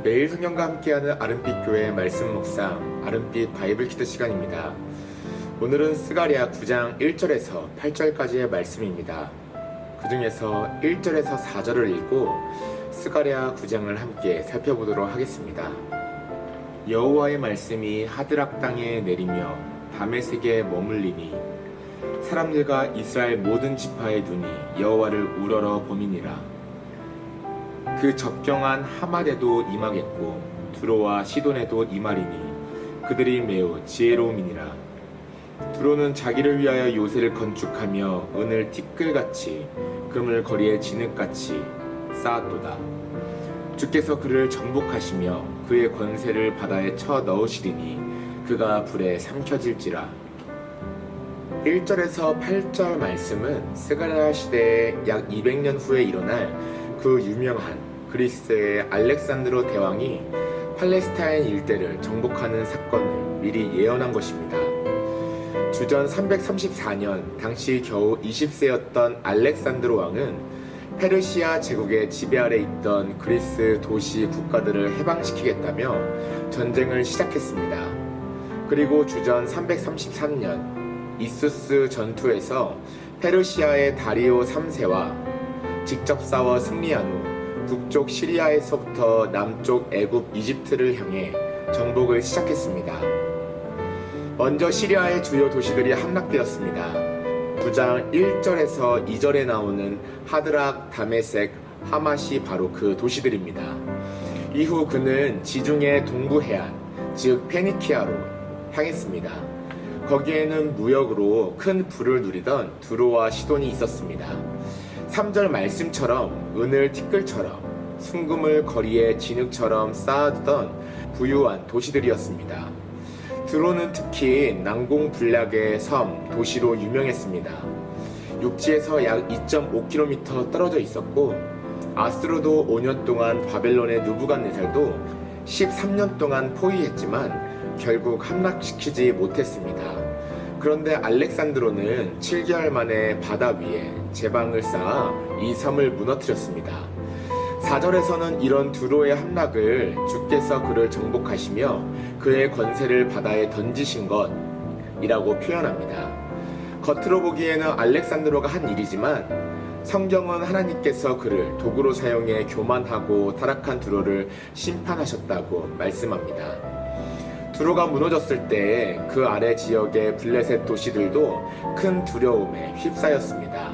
매일 성경과 함께하는 아름빛 교회 말씀 묵상 아름빛 바이블 키드 시간입니다. 오늘은 스가랴 9장 1절에서 8절까지의 말씀입니다. 그 중에서 1절에서 4절을 읽고 스가랴 9장을 함께 살펴보도록 하겠습니다. 여호와의 말씀이 하드락 땅에 내리며 다메섹에 머물리니 사람들과 이스라엘 모든 지파의 눈이 여호와를 우러러 보미니라. 그 접경한 하맛에도 임하겠고 두로와 시돈에도 임하리니 그들이 매우 지혜로움이니라. 두로는 자기를 위하여 요새를 건축하며 은을 티끌같이 금을 거리에 진흙같이 쌓았도다. 주께서 그를 정복하시며 그의 권세를 바다에 쳐 넣으시리니 그가 불에 삼켜질지라. 1절에서 8절 말씀은 스가랴 시대에 약 200년 후에 일어날 그 유명한 그리스의 알렉산드로 대왕이 팔레스타인 일대를 정복하는 사건을 미리 예언한 것입니다. 주전 334년 당시 겨우 20세였던 알렉산드로 왕은 페르시아 제국의 지배 아래 있던 그리스 도시 국가들을 해방시키겠다며 전쟁을 시작했습니다. 그리고 주전 333년 이수스 전투에서 페르시아의 다리오 3세와 직접 싸워 승리한 후 북쪽 시리아에서부터 남쪽 애굽 이집트를 향해 정복을 시작했습니다. 먼저 시리아의 주요 도시들이 함락되었습니다. 9장 1절에서 2절에 나오는 하드락, 다메섹, 하맛이 바로 그 도시들입니다. 이후 그는 지중해 동부 해안, 즉 페니키아로 향했습니다. 거기에는 무역으로 큰 부를 누리던 두로와 시돈이 있었습니다. 3절 말씀처럼 은을 티끌처럼 순금을 거리에 진흙처럼 쌓아두던 부유한 도시들이었습니다. 두로는 특히 난공불락의 섬, 도시로 유명했습니다. 육지에서 약 2.5km 떨어져 있었고 아스로도 5년 동안 바벨론의 느부갓네살도 13년 동안 포위했지만 결국 함락시키지 못했습니다. 그런데 알렉산드로는 7개월 만에 바다 위에 제방을 쌓아 이 섬을 무너뜨렸습니다. 4절에서는 이런 두로의 함락을 주께서 그를 정복하시며 그의 권세를 바다에 던지신 것이라고 표현합니다. 겉으로 보기에는 알렉산드로가 한 일이지만 성경은 하나님께서 그를 도구로 사용해 교만하고 타락한 두로를 심판하셨다고 말씀합니다. 두로가 무너졌을 때 그 아래 지역의 블레셋 도시들도 큰 두려움에 휩싸였습니다.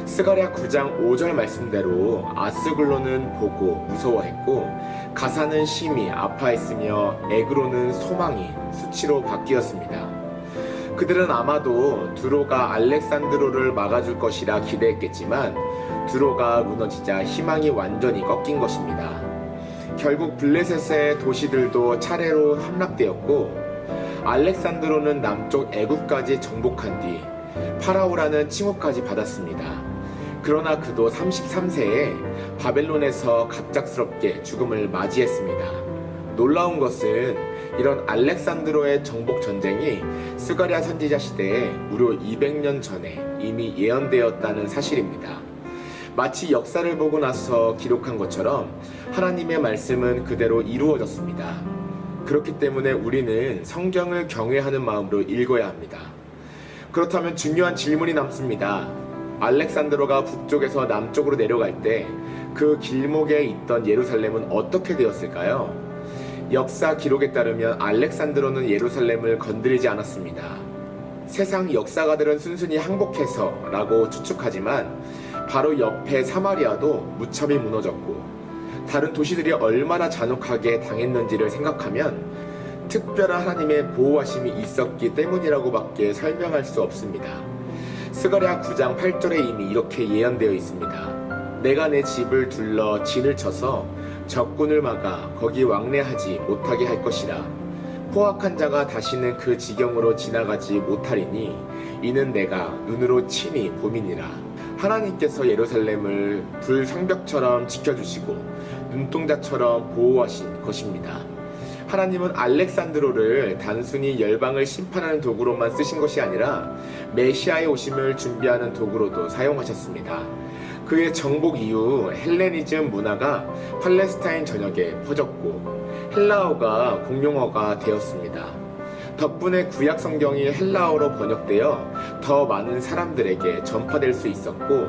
스가랴 9장 5절 말씀대로 아스글론은 보고 무서워했고 가사는 심히 아파했으며 에그로는 소망이 수치로 바뀌었습니다. 그들은 아마도 두로가 알렉산드로를 막아줄 것이라 기대했겠지만 두로가 무너지자 희망이 완전히 꺾인 것입니다. 결국 블레셋의 도시들도 차례로 함락되었고 알렉산드로는 남쪽 애굽까지 정복한 뒤 파라오라는 칭호까지 받았습니다. 그러나 그도 33세에 바벨론에서 갑작스럽게 죽음을 맞이했습니다. 놀라운 것은 이런 알렉산드로의 정복 전쟁이 스가랴 선지자 시대에 무려 200년 전에 이미 예언되었다는 사실입니다. 마치 역사를 보고 나서 기록한 것처럼 하나님의 말씀은 그대로 이루어졌습니다. 그렇기 때문에 우리는 성경을 경외하는 마음으로 읽어야 합니다. 그렇다면 중요한 질문이 남습니다. 알렉산드로가 북쪽에서 남쪽으로 내려갈 때 그 길목에 있던 예루살렘은 어떻게 되었을까요? 역사 기록에 따르면 알렉산드로는 예루살렘을 건드리지 않았습니다. 세상 역사가들은 순순히 항복해서 라고 추측하지만 바로 옆에 사마리아도 무참히 무너졌고 다른 도시들이 얼마나 잔혹하게 당했는지를 생각하면 특별한 하나님의 보호하심이 있었기 때문이라고밖에 설명할 수 없습니다. 스가랴 9장 8절에 이미 이렇게 예언되어 있습니다. 내가 내 집을 둘러 진을 쳐서 적군을 막아 거기 왕래하지 못하게 할 것이라. 포악한 자가 다시는 그 지경으로 지나가지 못하리니 이는 내가 눈으로 친히 봄이니라. 하나님께서 예루살렘을 불성벽처럼 지켜주시고 눈동자처럼 보호하신 것입니다. 하나님은 알렉산드로를 단순히 열방을 심판하는 도구로만 쓰신 것이 아니라 메시아의 오심을 준비하는 도구로도 사용하셨습니다. 그의 정복 이후 헬레니즘 문화가 팔레스타인 전역에 퍼졌고 헬라어가 공용어가 되었습니다. 덕분에 구약 성경이 헬라어로 번역되어 더 많은 사람들에게 전파될 수 있었고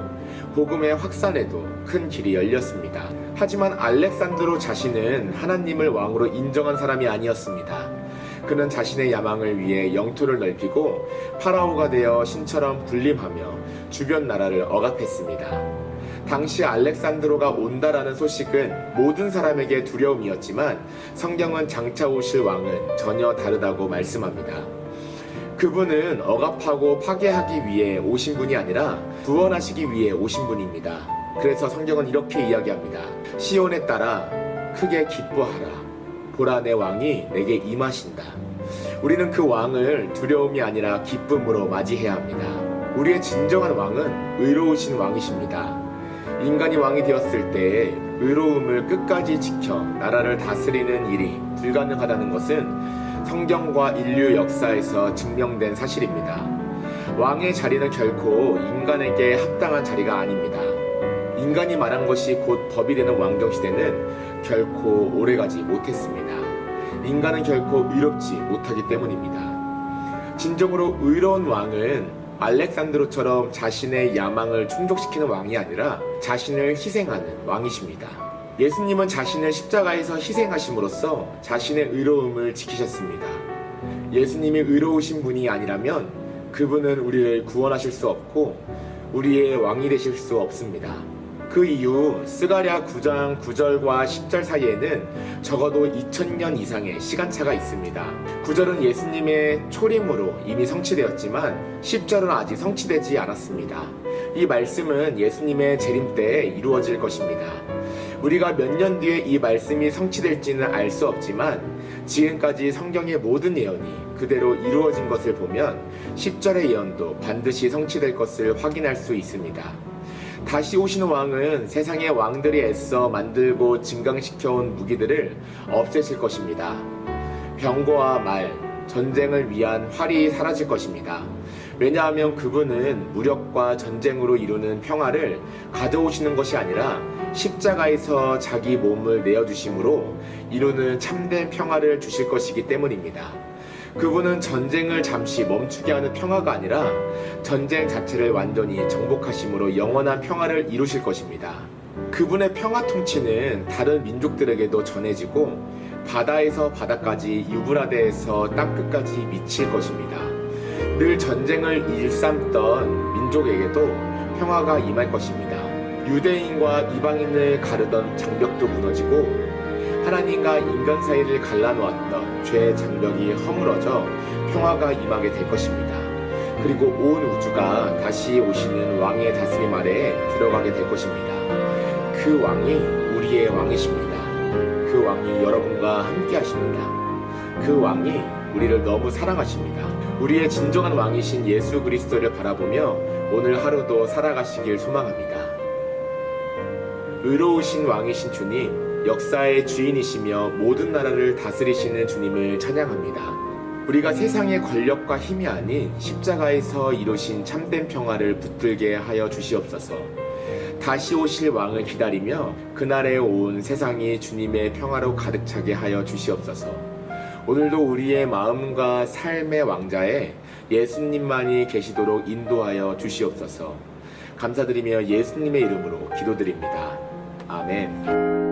복음의 확산에도 큰 길이 열렸습니다. 하지만 알렉산드로 자신은 하나님을 왕으로 인정한 사람이 아니었습니다. 그는 자신의 야망을 위해 영토를 넓히고 파라오가 되어 신처럼 군림하며 주변 나라를 억압했습니다. 당시 알렉산드로가 온다라는 소식은 모든 사람에게 두려움이었지만 성경은 장차 오실 왕은 전혀 다르다고 말씀합니다. 그분은 억압하고 파괴하기 위해 오신 분이 아니라 구원하시기 위해 오신 분입니다. 그래서 성경은 이렇게 이야기합니다. 시온에 따라 크게 기뻐하라. 보라, 내 왕이 내게 임하신다. 우리는 그 왕을 두려움이 아니라 기쁨으로 맞이해야 합니다. 우리의 진정한 왕은 의로우신 왕이십니다. 인간이 왕이 되었을 때 의로움을 끝까지 지켜 나라를 다스리는 일이 불가능하다는 것은 성경과 인류 역사에서 증명된 사실입니다. 왕의 자리는 결코 인간에게 합당한 자리가 아닙니다. 인간이 말한 것이 곧 법이 되는 왕정시대는 결코 오래가지 못했습니다. 인간은 결코 의롭지 못하기 때문입니다. 진정으로 의로운 왕은 알렉산드로처럼 자신의 야망을 충족시키는 왕이 아니라 자신을 희생하는 왕이십니다. 예수님은 자신을 십자가에서 희생하심으로써 자신의 의로움을 지키셨습니다. 예수님이 의로우신 분이 아니라면 그분은 우리를 구원하실 수 없고 우리의 왕이 되실 수 없습니다. 그 이후 스가랴 9장 9절과 10절 사이에는 적어도 2000년 이상의 시간차가 있습니다. 9절은 예수님의 초림으로 이미 성취되었지만 10절은 아직 성취되지 않았습니다. 이 말씀은 예수님의 재림 때에 이루어질 것입니다. 우리가 몇 년 뒤에 이 말씀이 성취될지는 알 수 없지만 지금까지 성경의 모든 예언이 그대로 이루어진 것을 보면 10절의 예언도 반드시 성취될 것을 확인할 수 있습니다. 다시 오시는 왕은 세상의 왕들이 애써 만들고 증강시켜온 무기들을 없애실 것입니다. 병거와 말, 전쟁을 위한 활이 사라질 것입니다. 왜냐하면 그분은 무력과 전쟁으로 이루는 평화를 가져오시는 것이 아니라 십자가에서 자기 몸을 내어주심으로 이루는 참된 평화를 주실 것이기 때문입니다. 그분은 전쟁을 잠시 멈추게 하는 평화가 아니라 전쟁 자체를 완전히 정복하심으로 영원한 평화를 이루실 것입니다. 그분의 평화 통치는 다른 민족들에게도 전해지고 바다에서 바다까지 유브라데에서 땅끝까지 미칠 것입니다. 늘 전쟁을 일삼던 민족에게도 평화가 임할 것입니다. 유대인과 이방인을 가르던 장벽도 무너지고 하나님과 인간 사이를 갈라놓았던 죄의 장벽이 허물어져 평화가 임하게 될 것입니다. 그리고 온 우주가 다시 오시는 왕의 다스림 아래에 들어가게 될 것입니다. 그 왕이 우리의 왕이십니다. 그 왕이 여러분과 함께 하십니다. 그 왕이 우리를 너무 사랑하십니다. 우리의 진정한 왕이신 예수 그리스도를 바라보며 오늘 하루도 살아가시길 소망합니다. 의로우신 왕이신 주님, 역사의 주인이시며 모든 나라를 다스리시는 주님을 찬양합니다. 우리가 세상의 권력과 힘이 아닌 십자가에서 이루신 참된 평화를 붙들게 하여 주시옵소서. 다시 오실 왕을 기다리며 그날에 온 세상이 주님의 평화로 가득 차게 하여 주시옵소서. 오늘도 우리의 마음과 삶의 왕자에 예수님만이 계시도록 인도하여 주시옵소서. 감사드리며 예수님의 이름으로 기도드립니다. 아멘.